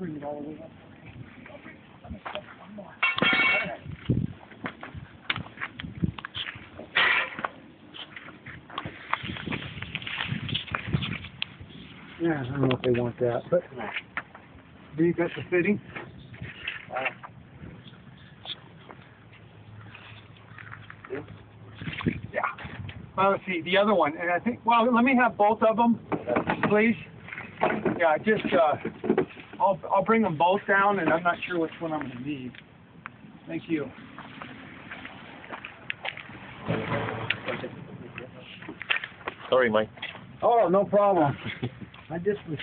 bring it all the way up. Yeah, I don't know if they want that, but do you got the fitting? Yeah. Well, let's see, the other one, and I think, well, let me have both of them, please. Yeah, just, I'll bring them both down, and I'm not sure which one I'm going to need. Thank you. Sorry, Mike. Oh, no problem. I just was